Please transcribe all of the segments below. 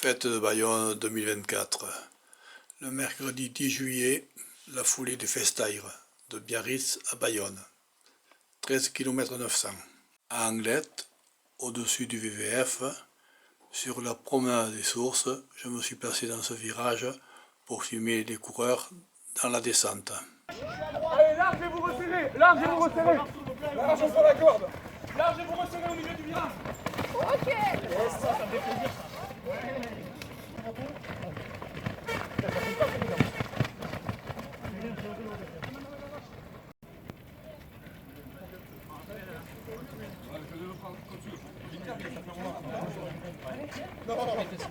Fête de Bayonne 2024. Le mercredi 10 juillet, la foulée du Festaire de Biarritz à Bayonne. 13 km 900. À Anglette, au-dessus du VVF, sur la promenade des Sources, je me suis placé dans ce virage pour filmer les coureurs dans la descente. Allez, large et vous resserrez. Large et vous resserrez. Large sur la corde. Large et vous resserrez au milieu du virage. Ok. Yes, ça me fait plaisir. Non,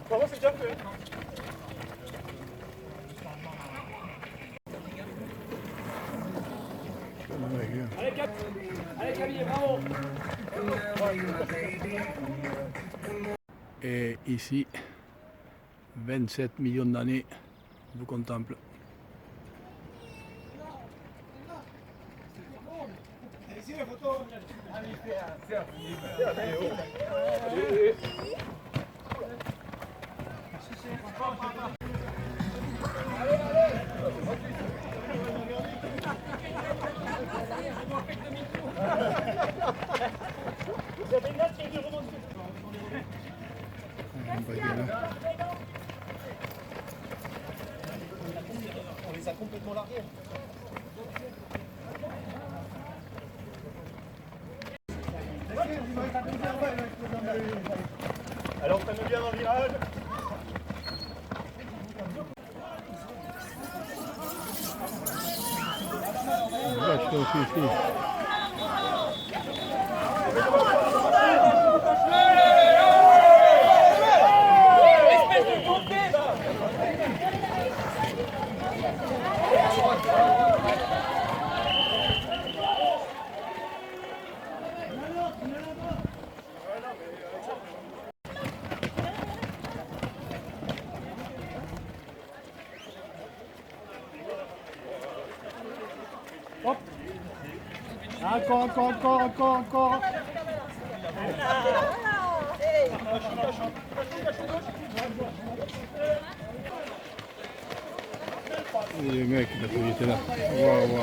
pour moi c'est déjà fait. Allez Camille, bravo. Et ici, 27 millions d'années vous contemplent. Ici la photo. Vous avez une note qui est remontée. On les a complètement largués. Alors on freine bien dans le virage. Hop. Encore. Les mecs, il était là. Waouh.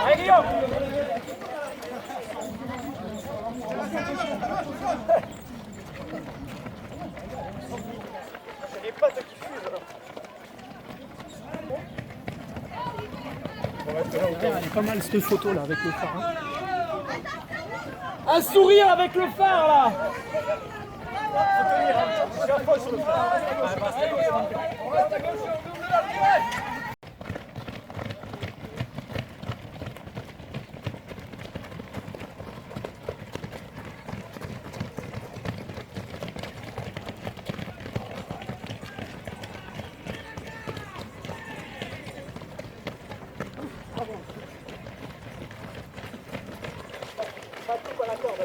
Allez Guillaume. C'est les pattes qui fusent alors. Elle est pas mal cette photo là avec le phare. Hein. Un sourire avec le phare là. Faut tenir, hein. Je suis à fond sur le phare. On reste à gauche et on double la virage. Ça coupe à la corde là.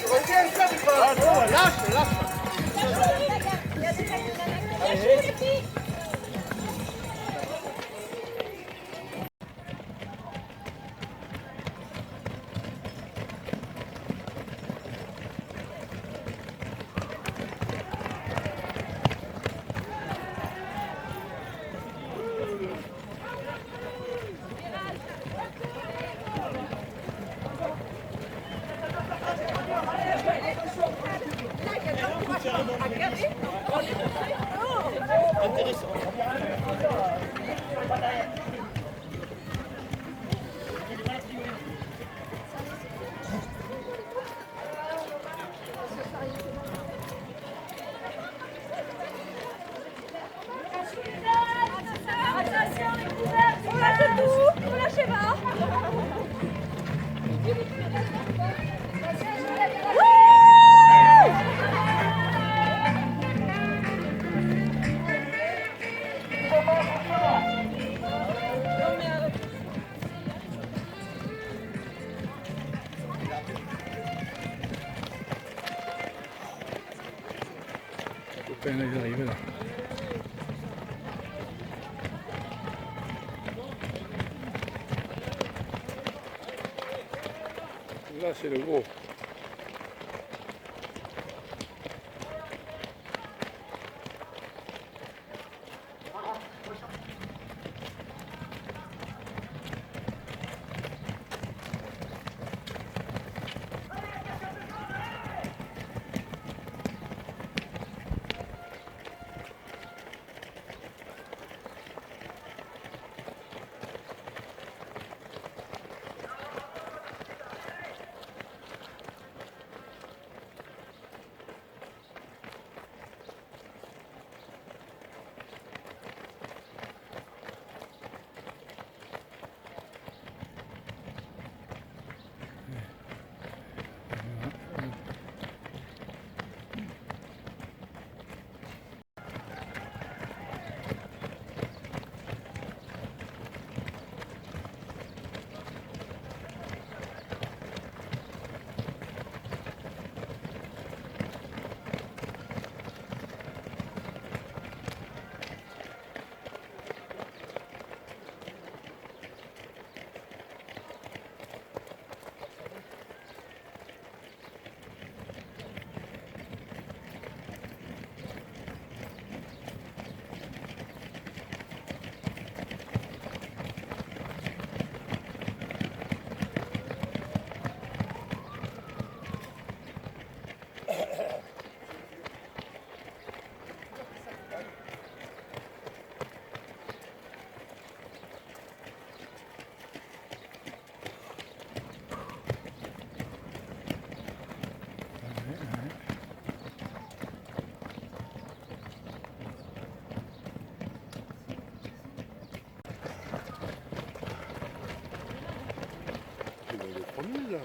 Reviens ça ou pas? Ah non, lâche. Allez. ils arrivent là. Là, c'est le gros. Là.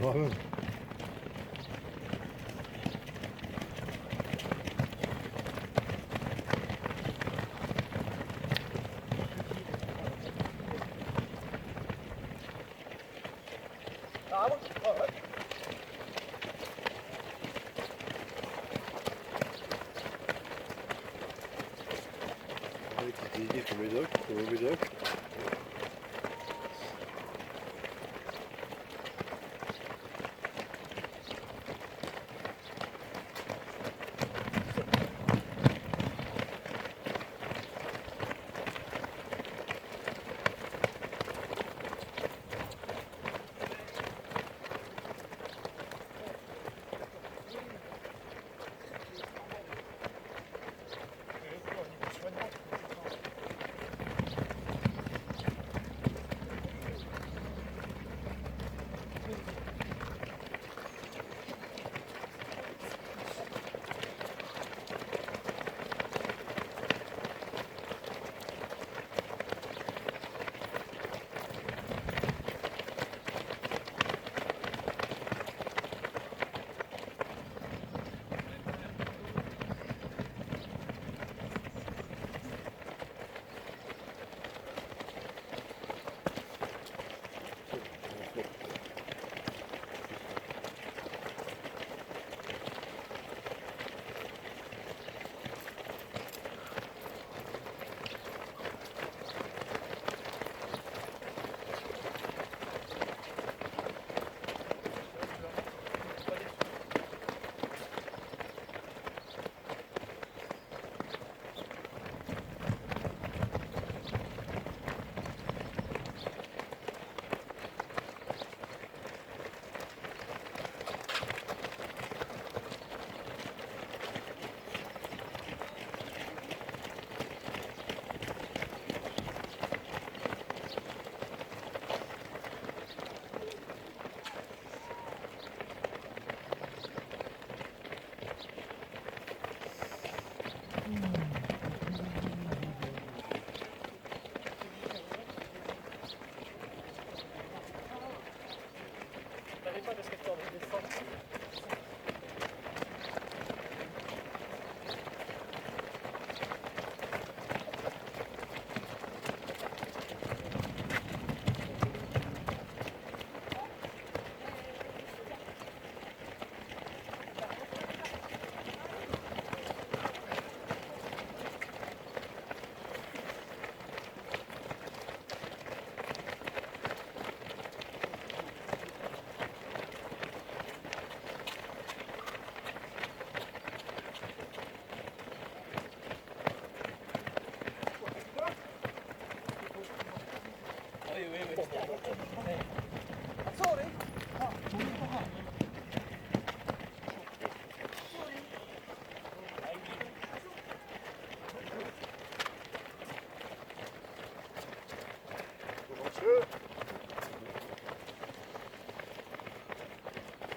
Wow. Sur le Médoc.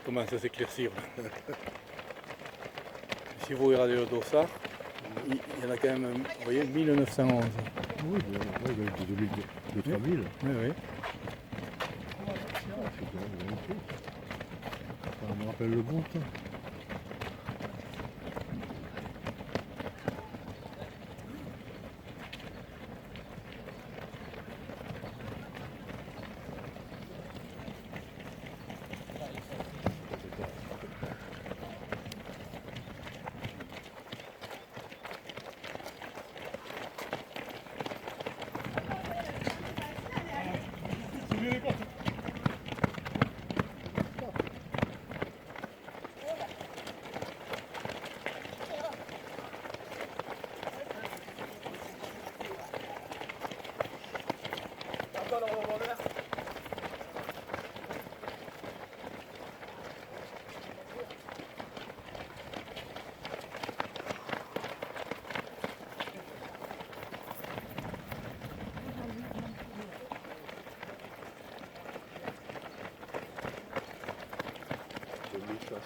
Commence à s'éclaircir. Si vous regardez le dossard, il y en a quand même, vous voyez, 1911. Oui, de 3000. Oui, oui. C'est quand même magnifique. Ça me rappelle le bon temps.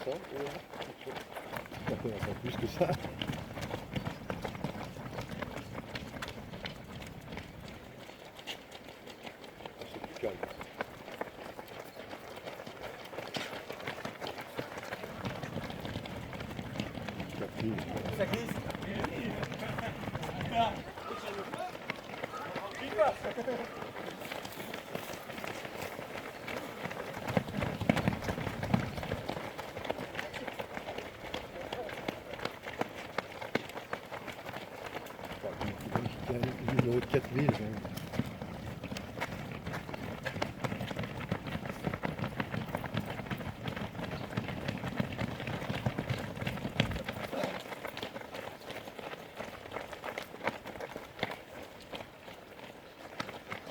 Ça, on n'a pas plus que ça. C'est plus calme. Ça glisse. Numéro 4000.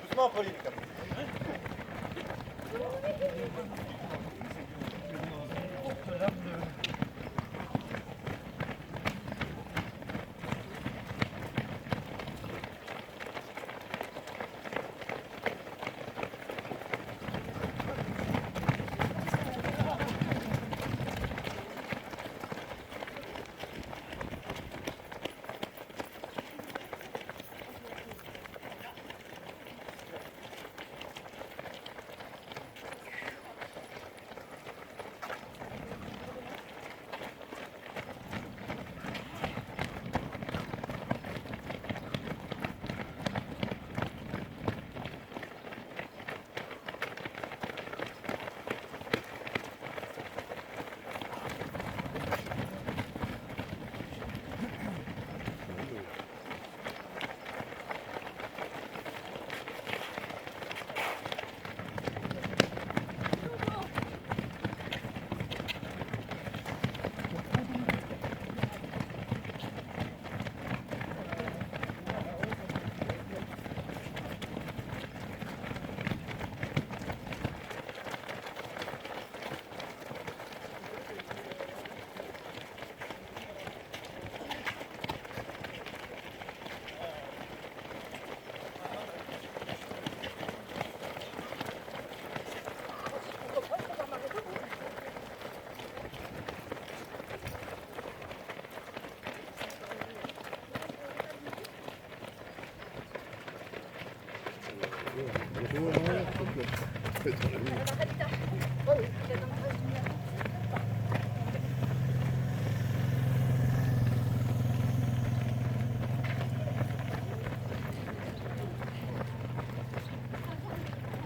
Doucement, Pauline.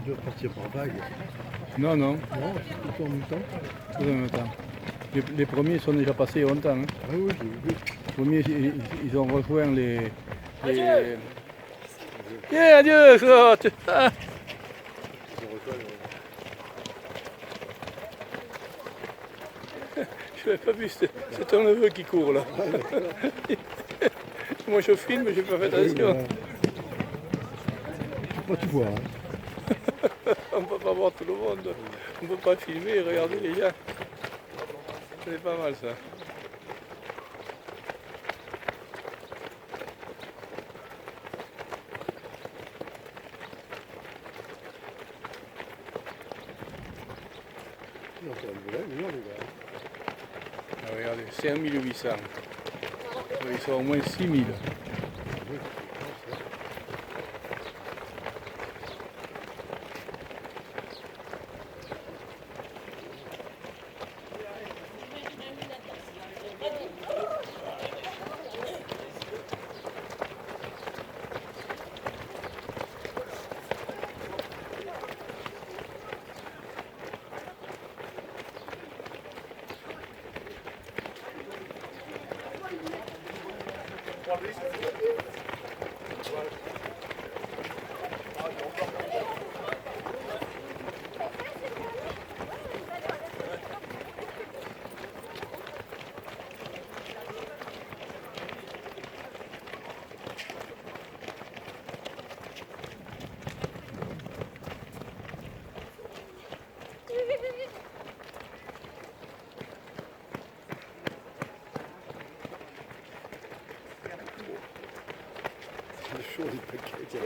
doivent partir par vague. Non, non, Non, c'est tout en même temps. tout en même temps. Les premiers sont déjà passés longtemps. Hein. Ah oui, j'ai vu. Les premiers, ils ont rejoint les... Yeah, adieu, Claude. Ah. Ils ont rejoint, Je l'avais pas vu, c'est ton neveu qui court là. Moi je filme, j'ai pas fait attention. Moi, tu vois. Hein. On peut pas voir tout le monde. On peut pas filmer et regarder les gens. C'est pas mal ça. Ils ont quand même de la lumière, les gars. Ah, regardez, 5800. Ils sont au moins 6000. C'est chaud, les paquets. Tiens.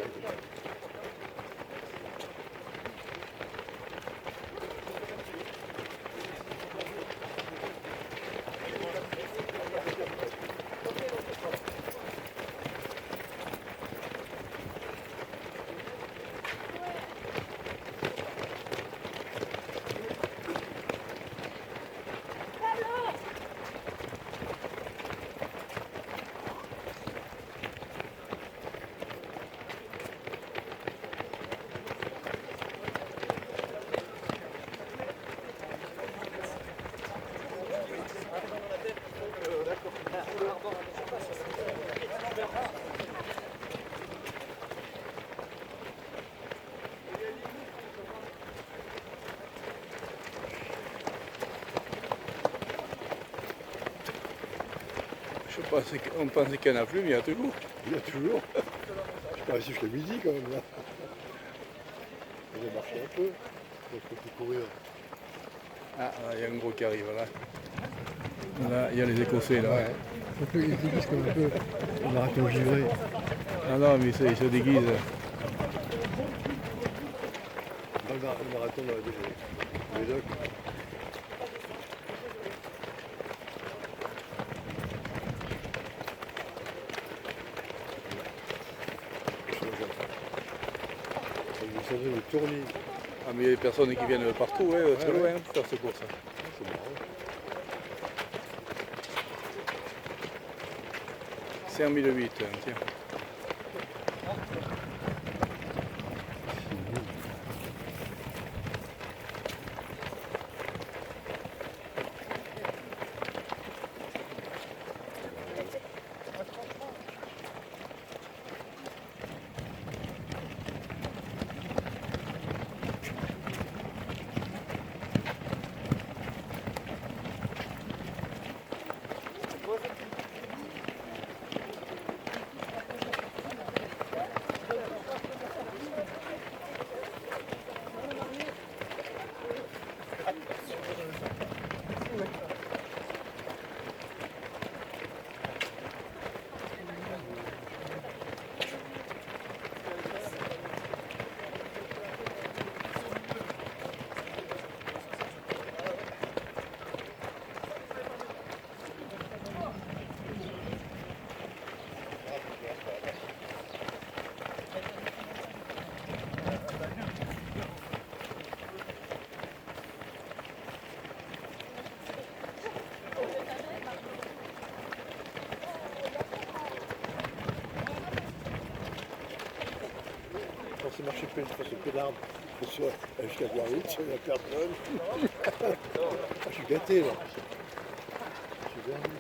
On pensait qu'il n'y en a plus, mais il y a toujours. Il y a toujours. Je suis pas resté jusqu'à midi quand même là. On a marché un peu. Donc je peux plus courir. Ah, il y a un gros qui arrive là. Là, il y a les Écossais là. Ouais. Un peu, ils se déguisent comme un peu un marathon givré. Ah non, mais ils se déguisent. Dans le marathon dans le Médoc. Ils sont de tourner. Ah, mais il y a des personnes qui viennent partout, ouais, très loin pour faire ce course. C'est marrant. 5008, tiens. On s'est marché plein de fois sur le pied d'arbre. Jusqu'à Biarritz, il n'y a personne. Je suis gâté là. Je suis gâté.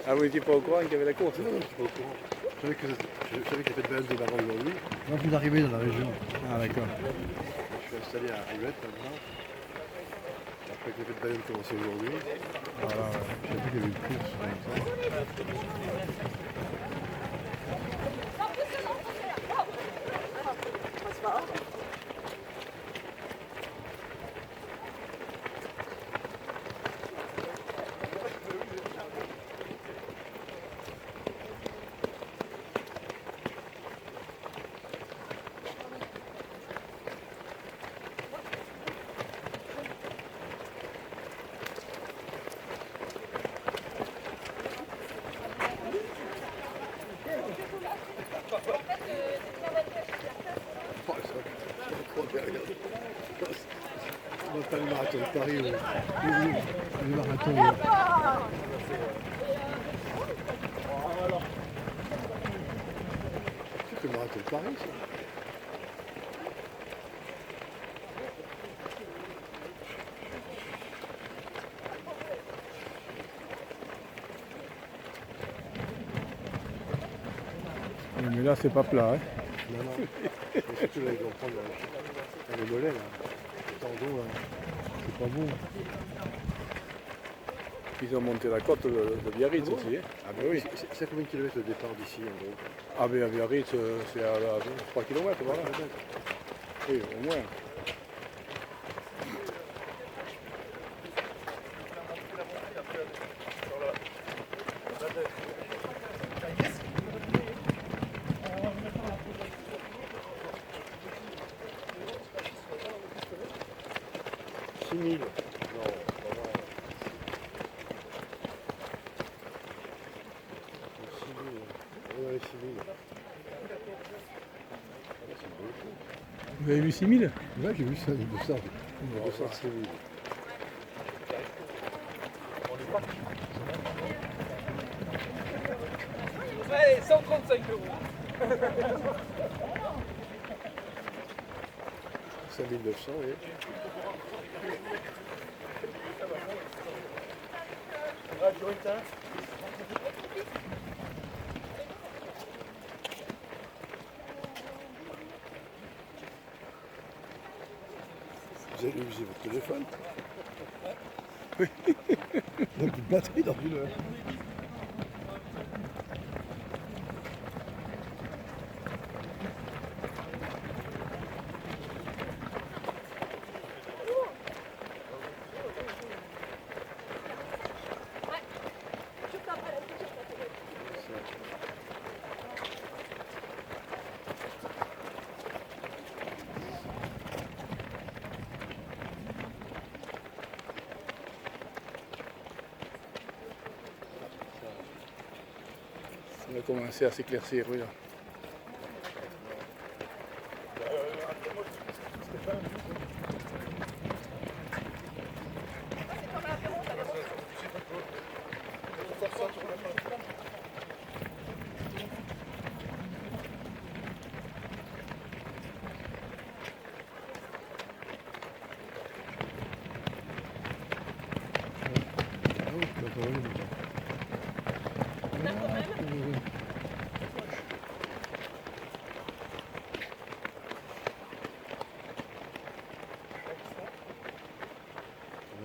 Ah, vous n'étiez pas au courant qu'il y avait la course? Non, je suis pas au courant. Je savais qu'il y avait fait de belles démarrage aujourd'hui. Moi, vous arrivez dans la région. Ah, d'accord. Je suis installé à Rivette maintenant. Après que les fêtes de baleine commencé aujourd'hui. Voilà, je savais qu'il y avait une course comme ça. On va faire le marathon de Paris. Le marathon. C'est le marathon de Paris, ça. Mais là, c'est pas plat. Hein. Non, non. Et surtout là, ils vont prendre les mollets, là. Le tendon, là. C'est pas bon. Ils ont monté la côte de Biarritz aussi. Hein. Ah ben oui. C'est combien de kilomètres le départ d'ici, en gros? Ah ben à Biarritz, c'est à 3 km, voilà. Oui, au moins. Vous avez vu 6000? Ouais, j'ai vu ça, j'ai vu ça. J'ai vu ça, c'est oui. Allez, 135 €. 5900, oui. Vous allez user votre téléphone? Oui. Il n'y a plus de batterie dans une heure. Ça va commencer à s'éclaircir, oui. Là.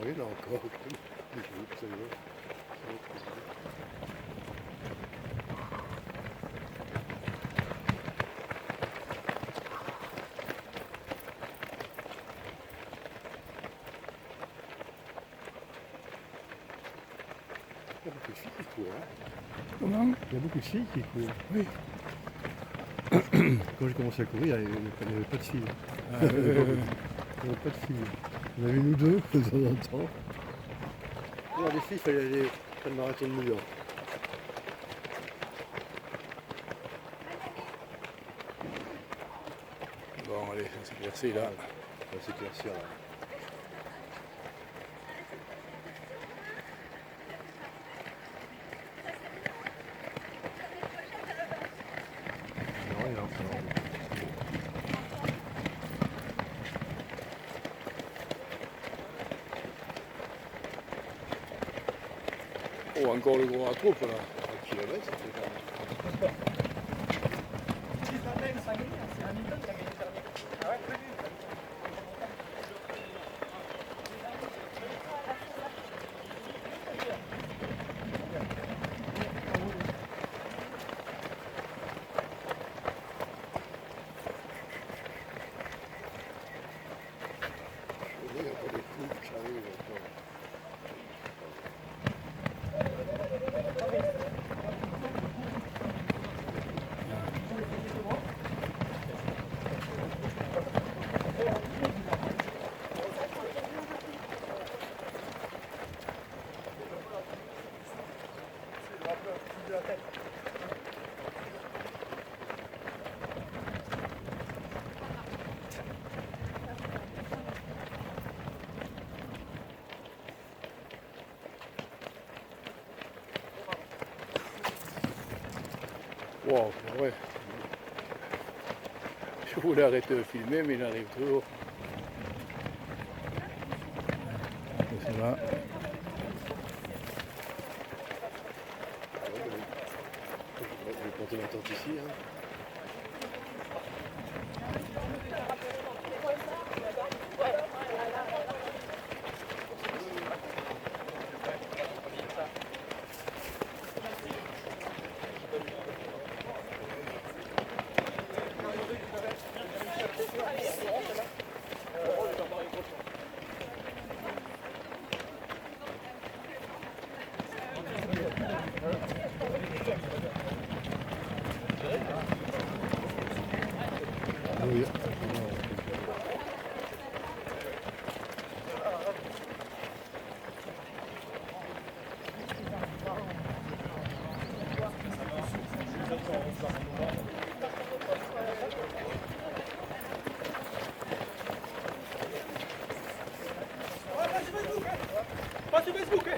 Oui, là encore. Ça y est. Il y a beaucoup de filles qui courent. Hein. Comment? Il y a beaucoup de filles qui courent. Oui. Quand j'ai commencé à courir, il n'y avait pas de filles. Il n'y avait pas de filles. On avait nous deux de temps en temps. Alors, les filles, il fallait aller faire le marathon de New York. Bon, allez, ça s'éclaircit là. Ça va s'éclaircir là. Non, il y a encore. Oh, encore le gros à troupe là. 1 kilomètre, ça fait quand même. Il y a pas des coups qui arrivent encore. Wow, ouais. Je voulais arrêter de filmer, mais il arrive toujours. C'est là. Je vais porter ma tente ici. Hein. Oui. Pas sur Facebook, hein.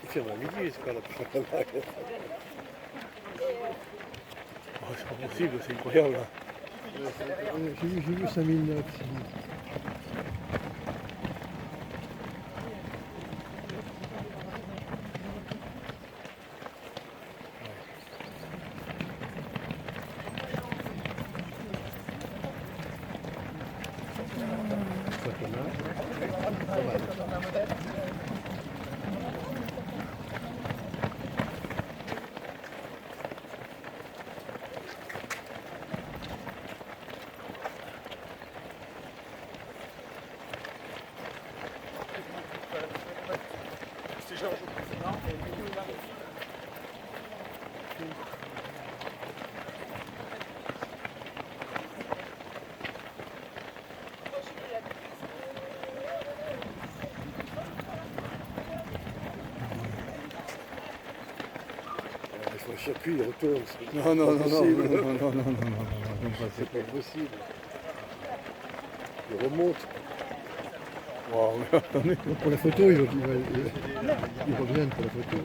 Il ferme à midi, c'est pas la vague. Oh, c'est pas possible, c'est incroyable. Là. J'ai vu 5009. Ça fait mal. Pas mal. Il faut un circuit, il retourne. Non, non, non, non, possible. non, non, non, non, non, C'est pas possible. Il remonte. Wow, mais attendez. Pour la photo, ils reviennent pour la photo.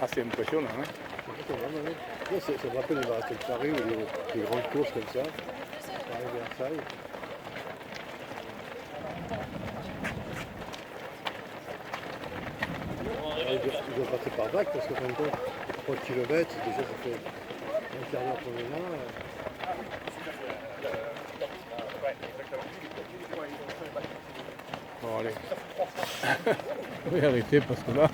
Ah, c'est impressionnant, hein. Non, ça me rappelle les marathons de Paris ou les grandes courses comme ça. Paris-Versailles. Ils doivent passer par vague parce qu'en fin de compte, 3 km, déjà ça fait un quart d'heure qu'on est là. Bon, allez. Je vais arrêter parce que là.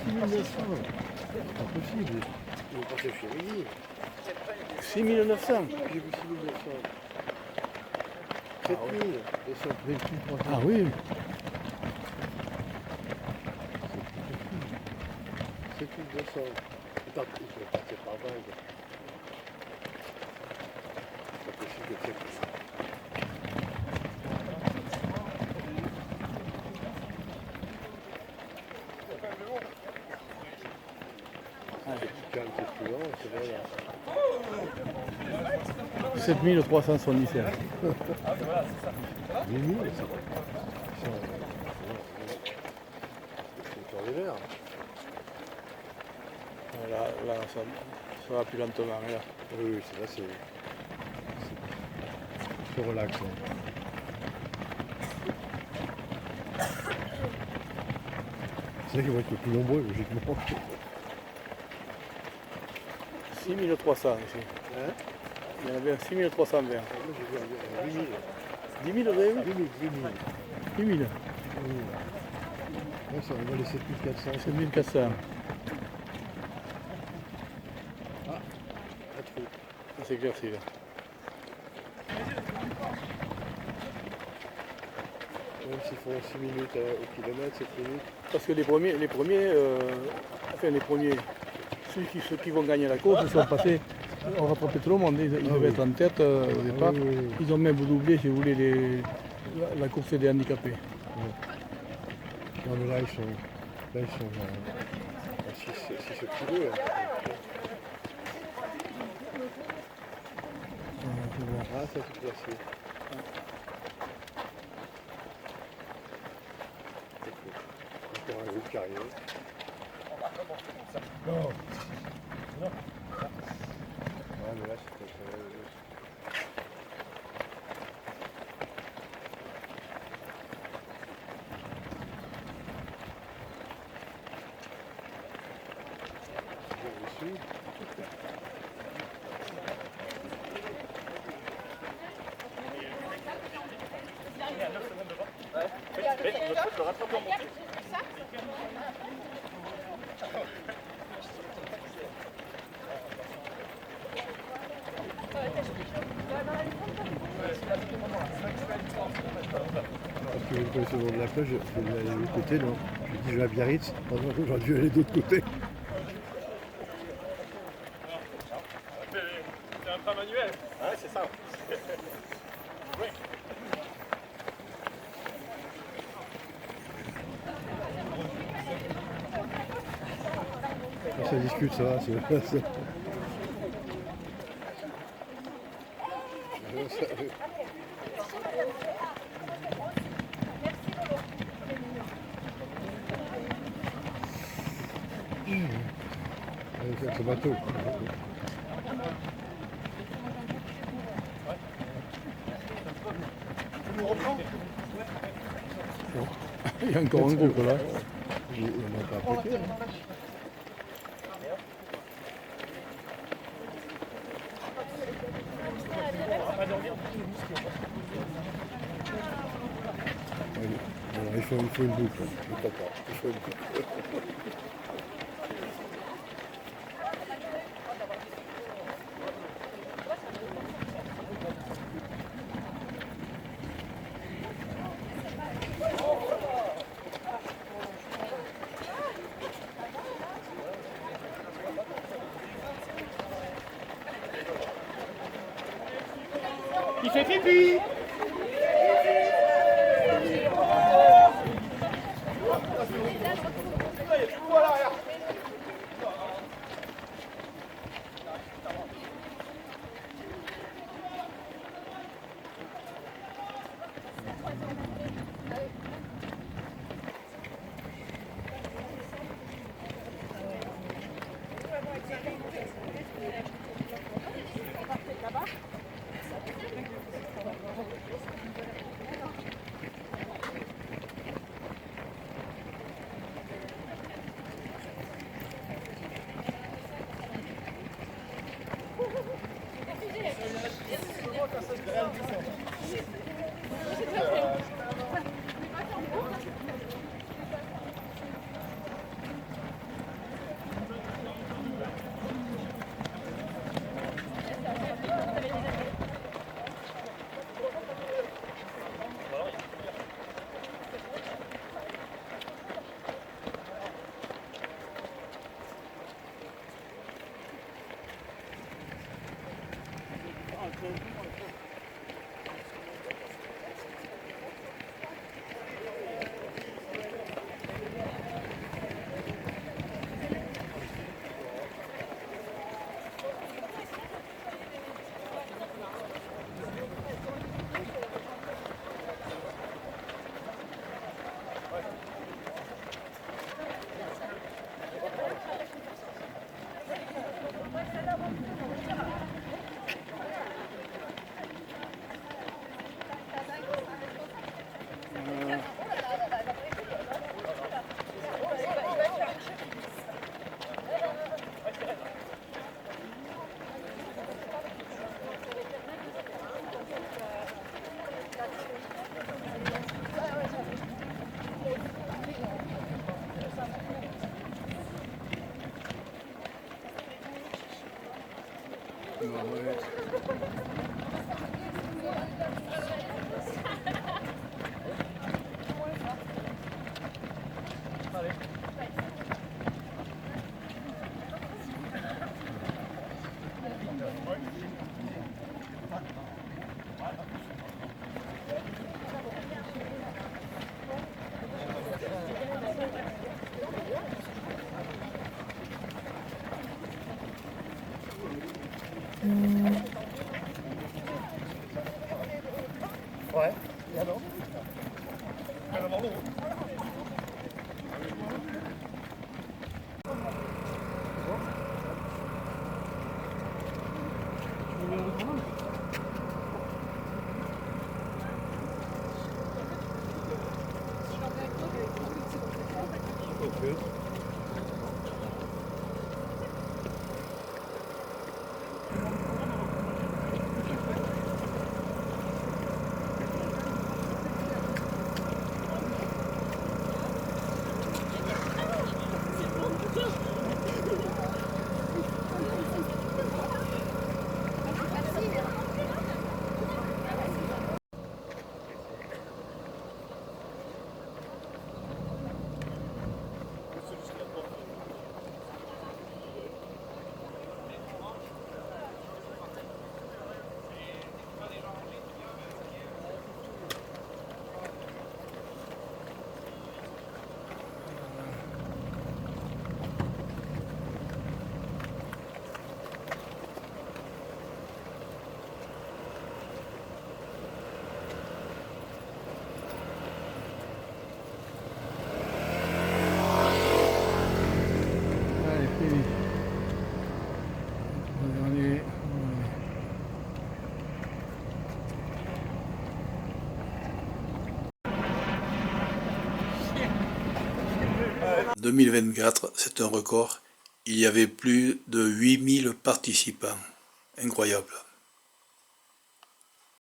6900. C'est pas possible. Ils vont passer chez Mini. 6900. J'ai vu 6900. 7000. Et ça fait 300. Ah oui. 7200. Attends, il faut partir par vague. C'est pas possible de faire ça. Calme, c'est plus lent, c'est vrai là. 7377. 8000, c'est encore des verres. Là, ça va plus lentement. Là. Oui, là, c'est relax. Hein. C'est vrai qu'ils vont être plus nombreux, logiquement. 6300 ici. Hein? Il y en avait 6320. Moi, j'ai vu 10 000. 10 000 vous avez vu 10 000. 10 000. Ouais, ça, on va les 7400. 7400. Ah, un trou. Ça s'éclaircit là. Même s'ils font 6 minutes au kilomètre, 7 minutes. Parce que les premiers, ceux qui vont gagner la course, ils sont passés, on rattrapé tout le monde, ils devaient être en tête au départ. Oui. Ils ont même doublé, si vous voulez, la course des handicapés. Non mais là ils sont à 6 kilos. Hein. Ah ça c'est placé. Encore un groupe qui arrive. Ouais mais là c'est parce que vous connaissez le nom de la plage, je vais aller de l'autre côté, non? Je dis je vais à Biarritz, j'aurais dû aller de l'autre côté. C'est un train manuel. Ouais, c'est ça. Ça discute, ça va. C'est bateau. Il y a encore un groupe là. Il n'a pas appliqué. Alors, il faut une boucle. Je comprends pas. Il faut une boucle. Il fait pipi. Ouais, et alors? Allez, fini. Allez. 2024, c'est un record. Il y avait plus de 8000 participants. Incroyable.